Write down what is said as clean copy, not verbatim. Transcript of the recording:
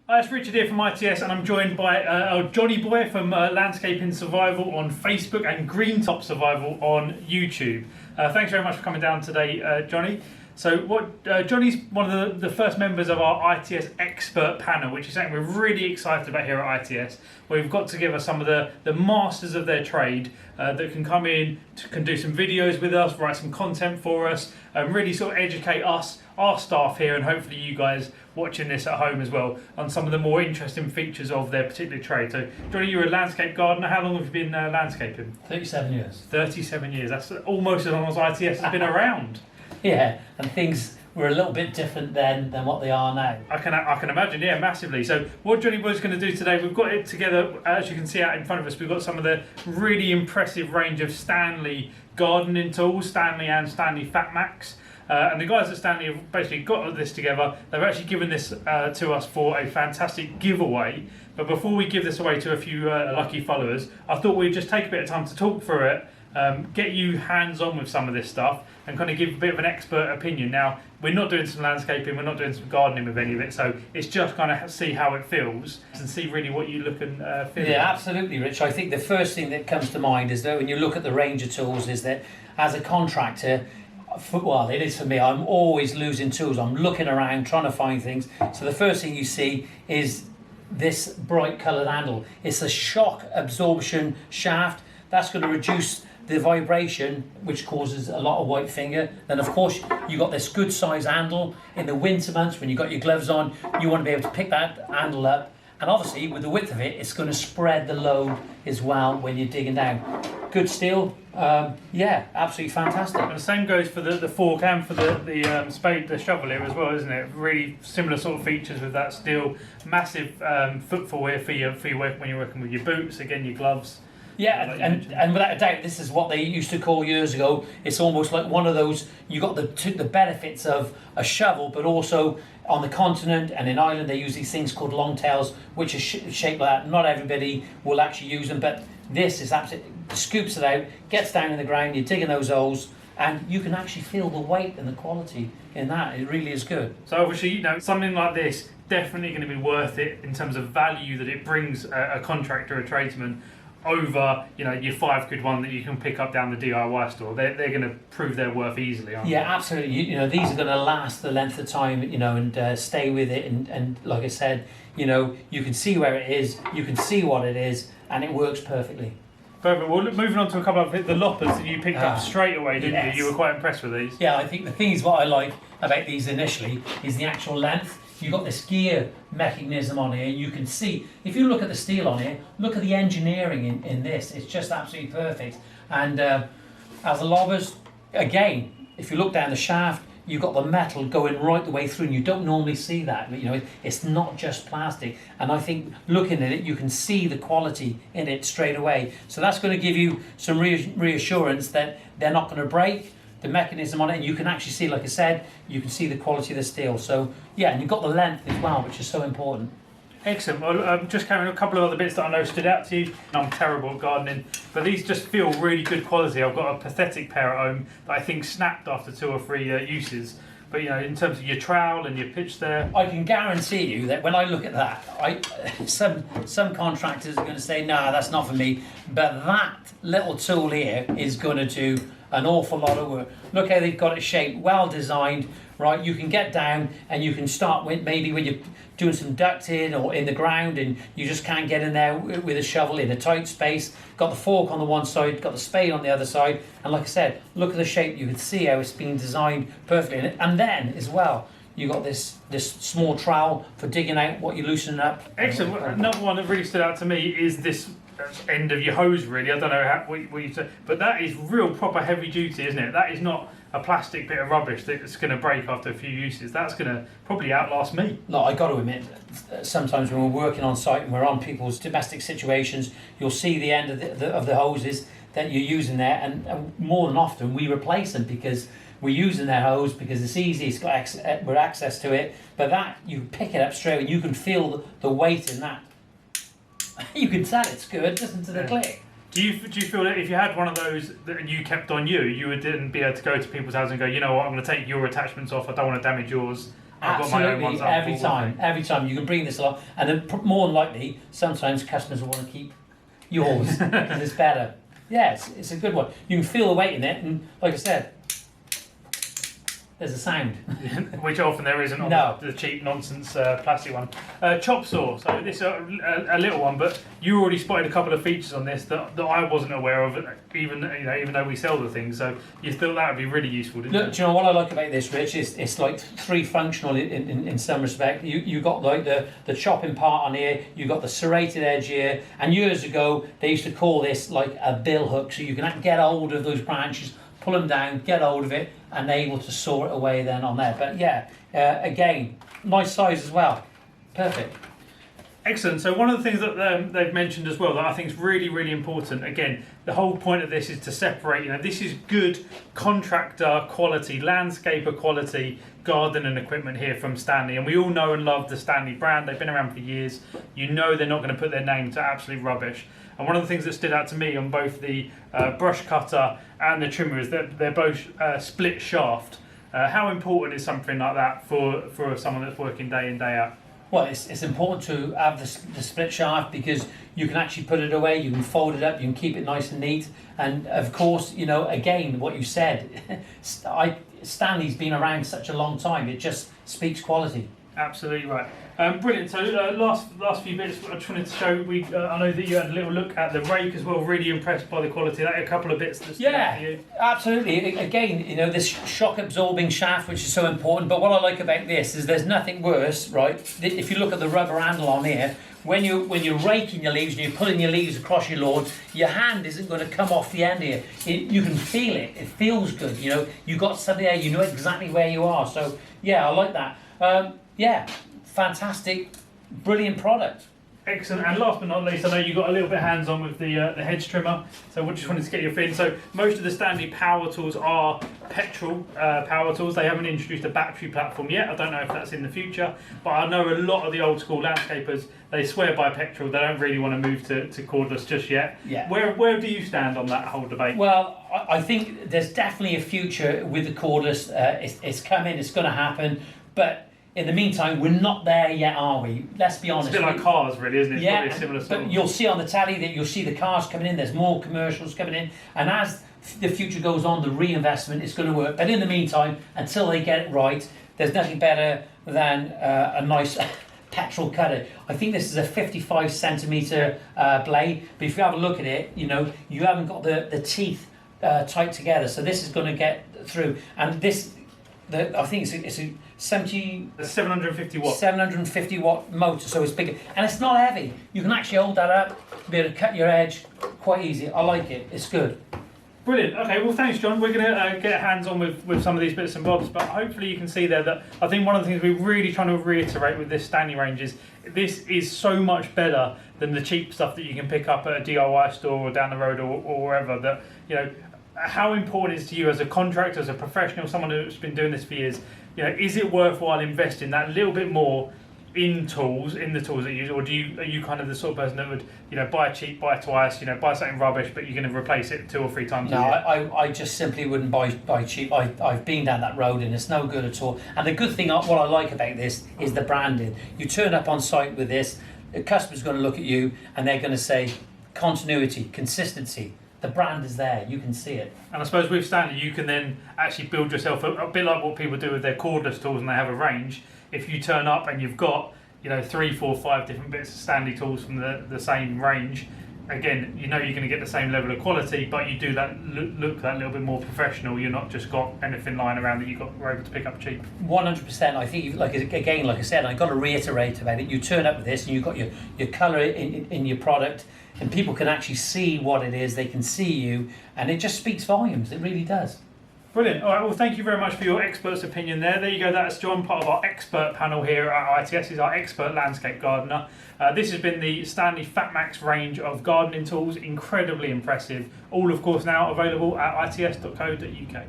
Hi, it's Richard here from ITS, and I'm joined by Johnyboy from Landscaping Survival on Facebook and Green Top Survival on YouTube. Thanks very much for coming down today, Johnny. So, Johnny's one of the first members of our ITS expert panel, which is something we're really excited about here at ITS. Where we've got together some of the masters of their trade that can come in, can do some videos with us, write some content for us, and really sort of educate us, our staff here, and hopefully you guys watching this at home as well, on some of the more interesting features of their particular trade. So, Johnny, you're a landscape gardener. How long have you been landscaping? 37 years. 37 years. That's almost as long as ITS has been around. Yeah, and things were a little bit different then than what they are now. I can imagine, yeah, massively. So what Johnyboy's going to do today, we've got it together, as you can see out in front of us, we've got some of the really impressive range of Stanley gardening tools, Stanley and Stanley Fat Max. And the guys at Stanley have basically got this together. They've actually given this to us for a fantastic giveaway. But before we give this away to a few lucky followers, I thought we'd just take a bit of time to talk through it, get you hands-on with some of this stuff, and kind of give a bit of an expert opinion. Now, we're not doing some landscaping, we're not doing some gardening with any of it, so it's just kind of see how it feels and see really what you look and feel. Yeah, absolutely, Rich. I think the first thing that comes to mind is that when you look at the range of tools is that as a contractor, well, it is for me, I'm always losing tools. I'm looking around, trying to find things. So the first thing you see is this bright coloured handle. It's a shock absorption shaft. That's going to reduce the vibration, which causes a lot of white finger. Then of course you got this good size handle. In the winter months when you've got your gloves on, you want to be able to pick that handle up, and obviously with the width of it, it's going to spread the load as well when you're digging down. Good steel, yeah, absolutely fantastic. And the same goes for the fork and for the spade, the shovel here as well, isn't it? Really similar sort of features with that steel. Massive footfall here for your work when you're working with your boots, again your gloves. Yeah, and without a doubt, this is what they used to call years ago. It's almost like one of those, you got the benefits of a shovel, but also on the continent and in Ireland, they use these things called long tails, which are shaped like that. Not everybody will actually use them, but this is absolutely, scoops it out, gets down in the ground, you're digging those holes, and you can actually feel the weight and the quality in that. It really is good. So obviously, you know, something like this, definitely going to be worth it in terms of value that it brings a contractor, a tradesman, over, you know, your £5 one that you can pick up down the DIY store. They're going to prove their worth easily, aren't they? Yeah, absolutely. You know, these are going to last the length of time, you know, and stay with it. And like I said, you know, you can see where it is, you can see what it is, and it works perfectly. Perfect. Well, moving on to a couple of the Loppers that you picked up straight away, didn't yes. you? You were quite impressed with these. Yeah, I think the thing is what I like about these initially is the actual length. You've got this gear mechanism on here. You can see, if you look at the steel on here, look at the engineering in this. It's just absolutely perfect. And as the Loppers, again, if you look down the shaft, you've got the metal going right the way through, and you don't normally see that. You know, it's not just plastic. And I think looking at it, you can see the quality in it straight away. So that's going to give you some reassurance that they're not going to break. The mechanism on it, and you can actually see, like I said, you can see the quality of the steel. So yeah, and you've got the length as well, which is so important. Excellent. Well, I'm just carrying a couple of other bits that I know stood out to you. I'm terrible at gardening, but these just feel really good quality. I've got a pathetic pair at home that I think snapped after 2 or 3 uses. But you know, in terms of your trowel and your pitch there, I can guarantee you that when I look at that, some contractors are going to say, "Nah, that's not for me." But that little tool here is going to do an awful lot of work. Look how they've got it shaped, well designed, right? You can get down and you can start with maybe when you're doing some ducting or in the ground and you just can't get in there with a shovel in a tight space. Got the fork on the one side, got the spade on the other side, and like I said, look at the shape. You can see how it's been designed perfectly. And then as well, you got this small trowel for digging out what you're loosening up. Excellent. Another one that really stood out to me is this end of your hose, really. I don't know what you said, but that is real proper heavy duty, isn't it? That is not a plastic bit of rubbish that's going to break after a few uses. That's going to probably outlast me. No, I got to admit, sometimes when we're working on site and we're on people's domestic situations, you'll see the end of the hoses that you're using there, and more than often we replace them because we're using their hose because it's easy, it's got access to it. But that, you pick it up straight and you can feel the weight in that. You can tell it's good, listen to the click. Do you feel that if you had one of those that you kept on you would then be able to go to people's houses and go, you know what, I'm going to take your attachments off, I don't want to damage yours, I've got my own Absolutely, ones up every all time. Every time you can bring this along, and then more than likely, sometimes customers will want to keep yours because it's better. Yeah, it's a good one. You can feel the weight in it, and like I said, there's a sound. Which often there isn't on No. the cheap nonsense plastic one. Chop saw. So this is a little one, but you already spotted a couple of features on this that I wasn't aware of, even though we sell the thing. So you thought that would be really useful, didn't Look, do you know what I like about this, Rich? It's like three functional in some respect. You got like the chopping part on here, you got the serrated edge here, and years ago they used to call this like a bill hook, so you can get hold of those branches, pull them down, get hold of it, and they're able to saw it away then on there. But yeah, again, nice size as well. Perfect. Excellent. So one of the things that they've mentioned as well that I think is really, really important, again, the whole point of this is to separate, this is good contractor quality, landscaper quality gardening equipment here from Stanley. And we all know and love the Stanley brand. They've been around for years. You know they're not going to put their name to absolute rubbish. And one of the things that stood out to me on both the brush cutter and the trimmer is that they're both split shaft. How important is something like that for someone that's working day in, day out? Well, it's important to have the split shaft because you can actually put it away, you can fold it up, you can keep it nice and neat. And of course, again, what you said, Stanley's been around such a long time, it just speaks quality. Absolutely right. Brilliant. So last few bits, I just wanted to show. I know that you had a little look at the rake as well. Really impressed by the quality. Like a couple of bits that stood out for you. Absolutely. Again, this shock absorbing shaft, which is so important. But what I like about this is there's nothing worse, right? If you look at the rubber handle on here, when you're raking your leaves and you're pulling your leaves across your lawn, your hand isn't going to come off the end here. You can feel it. It feels good. You got something there. You know exactly where you are. So yeah, I like that. Yeah, fantastic, brilliant product. Excellent. And last but not least, I know you got a little bit hands-on with the hedge trimmer, so we just wanted to get your feeling. So most of the Stanley power tools are petrol power tools. They haven't introduced a battery platform yet. I don't know if that's in the future, but I know a lot of the old school landscapers, they swear by petrol. They don't really want to move to cordless just yet. Yeah. Where do you stand on that whole debate? Well, I think there's definitely a future with the cordless. It's coming. It's going to happen, but in the meantime, we're not there yet, are we? Let's be honest. It's a bit like cars, really, isn't it? It's probably a similar sort but you'll see on the tally that you'll see the cars coming in. There's more commercials coming in, and as the future goes on, the reinvestment is going to work. But in the meantime, until they get it right, there's nothing better than a nice petrol cutter. I think this is a 55 centimeter blade, but if you have a look at it, you haven't got the teeth tight together, so this is going to get through. And this, I think it's a 750 watt. 750 watt motor, so it's bigger and it's not heavy. You can actually hold that up, be able to cut your edge quite easy. I like it. It's good. Brilliant. Okay, well, thanks, John. We're going to get hands-on with some of these bits and bobs, but hopefully you can see there that I think one of the things we're really trying to reiterate with this Stanley range is this is so much better than the cheap stuff that you can pick up at a DIY store or down the road or wherever. That how important it is to you as a contractor, as a professional, someone who's been doing this for years. Is it worthwhile investing that little bit more in the tools that you use, or are you kind of the sort of person that would buy cheap, buy twice, buy something rubbish, but you're going to replace it 2 or 3 times No, a year? I just simply wouldn't buy cheap. I've been down that road and it's no good at all. And the good thing, what I like about this is the branding. You turn up on site with this, the customer's going to look at you and they're going to say continuity, consistency. The brand is there, you can see it. And I suppose with Stanley, you can then actually build yourself a bit like what people do with their cordless tools, and they have a range. If you turn up and you've got 3, 4, 5 different bits of Stanley tools from the same range, again, you're going to get the same level of quality, but you do that look that little bit more professional. You're not just got anything lying around that were able to pick up cheap. 100%. I think, like I said, I've got to reiterate about it. You turn up with this and you've got your colour in your product, and people can actually see what it is. They can see you, and it just speaks volumes. It really does. Brilliant. All right, well, thank you very much for your expert's opinion there. There you go. That's John, part of our expert panel here at ITS. He's our expert landscape gardener. This has been the Stanley FatMax range of gardening tools. Incredibly impressive. All, of course, now available at its.co.uk.